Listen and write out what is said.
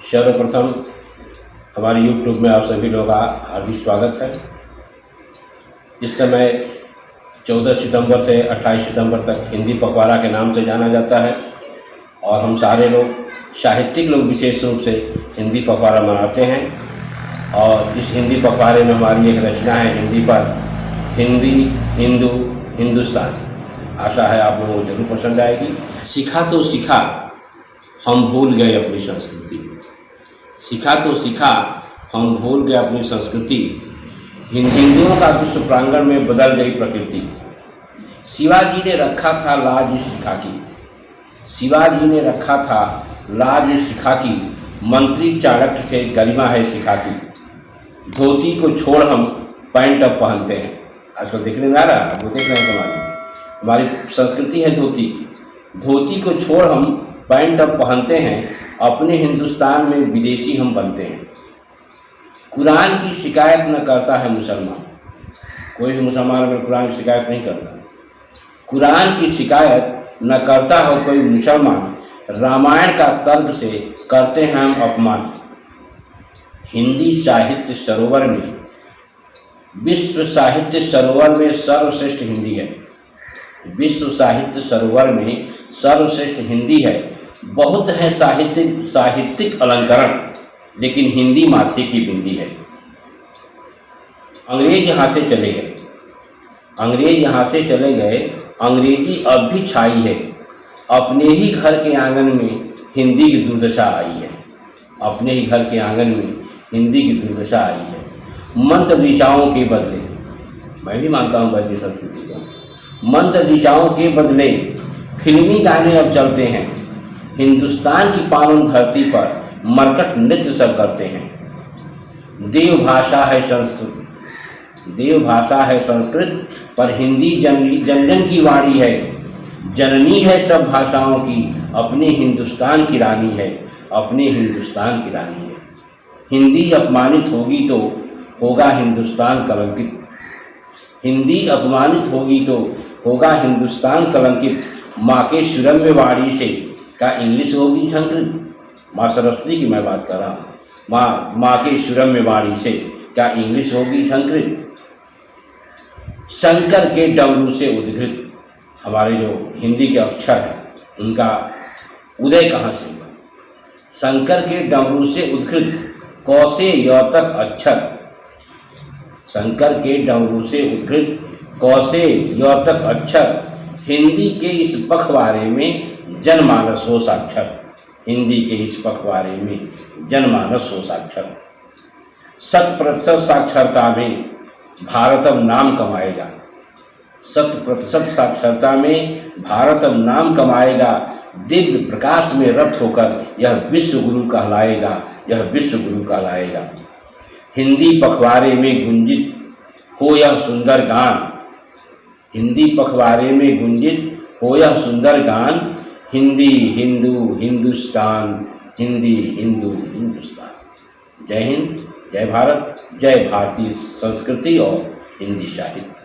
सर्वप्रथम हमारे YouTube में आप सभी लोग का हार्दिक स्वागत है। इस समय 14 सितंबर से 28 सितंबर तक हिंदी पखवाड़ा के नाम से जाना जाता है और हम सारे लोग साहित्यिक लोग विशेष रूप से हिंदी पखवाड़ा मनाते हैं। और इस हिंदी पखवाड़े में हमारी एक रचना है हिंदी पर, हिंदी हिंदू हिंदुस्तान। आशा है आप लोगों को जरूर पसंद आएगी। सीखा तो सीखा हम भूल गए अपनी संस्कृति, सीखा तो सीखा हम भूल गए अपनी संस्कृति, हिंदुओं का विश्व प्रांगण में बदल गई प्रकृति। शिवाजी ने रखा था लाज शिखा की, शिवाजी ने रखा था लाज शिखा की, मंत्री चाणक्य से गरिमा है शिखा की। धोती को छोड़ हम पैंट अब पहनते हैं। आजकल देखने में आ रहा है, वो देख रहे हैं हमारी संस्कृति है धोती। धोती को छोड़ हम पैंट अब पहनते हैं, अपने हिंदुस्तान में विदेशी हम बनते हैं। कुरान की शिकायत न करता है मुसलमान, कोई भी मुसलमान अगर कुरान की शिकायत नहीं करता, कुरान की शिकायत न करता हो कोई मुसलमान, रामायण का तर्क से करते हैं हम अपमान। हिंदी साहित्य सरोवर में, विश्व साहित्य सरोवर में सर्वश्रेष्ठ हिंदी है। विश्व साहित्य सरोवर में सर्वश्रेष्ठ हिंदी है। बहुत है साहित्यिक अलंकरण, लेकिन हिंदी माथे की बिंदी है। अंग्रेज यहाँ से चले गए, अंग्रेज यहाँ से चले गए, अंग्रेजी अब भी छाई है। अपने ही घर के आंगन में हिंदी की दुर्दशा आई है, अपने ही घर के आंगन में हिंदी की दुर्दशा आई है। मंत्र ऋचाओं के बदले, मैं भी मानता हूँ भारतीय संस्कृति को, मंत्र ऋचाओं के बदले फिल्मी गाने अब चलते हैं। हिंदुस्तान की पावन धरती पर मरकट नृत्य सब करते हैं। देव भाषा है संस्कृत, देव भाषा है संस्कृत, पर हिंदी जन जन की वाणी है। जननी है सब भाषाओं की, अपने हिंदुस्तान की रानी है, अपने हिंदुस्तान की रानी है। हिंदी अपमानित होगी तो होगा हिंदुस्तान कलंकित, हिंदी अपमानित होगी तो होगा हिंदुस्तान कलंकित। माँ के सुरम्य वाणी से क्या इंग्लिश होगी झंकृत? माँ सरस्वती की मैं बात कर रहा हूँ। माँ के सुरम्य वाणी से क्या इंग्लिश होगी झंकृत? शंकर के डमरू से उद्घृत, हमारे जो हिंदी के अक्षर हैं उनका उदय कहाँ से हुआ? शंकर के डमरू से उद्घृत, कौसे य तक अक्षर, शंकर के डमरू से उद्घृत, कौसे य तक अक्षर। हिंदी के इस पखवाड़े में जनमानस हो साक्षर, हिंदी के इस पखवाड़े में जनमानस हो साक्षर। 100% साक्षरता में भारत अब नाम कमाएगा, 100% साक्षरता में भारत अब नाम कमाएगा। दिव्य प्रकाश में रत होकर यह विश्व गुरु कहलाएगा, यह विश्व गुरु कहलाएगा। हिंदी पखवाड़े में गुंजित हो यह सुंदर गान, हिंदी पखवाड़े में गुंजित हो यह सुंदर गान। हिंदी हिंदू हिंदुस्तान, हिंदी हिंदू हिंदुस्तान। जय हिंद, जय भारत, जय भारतीय संस्कृति और हिंदी साहित्य।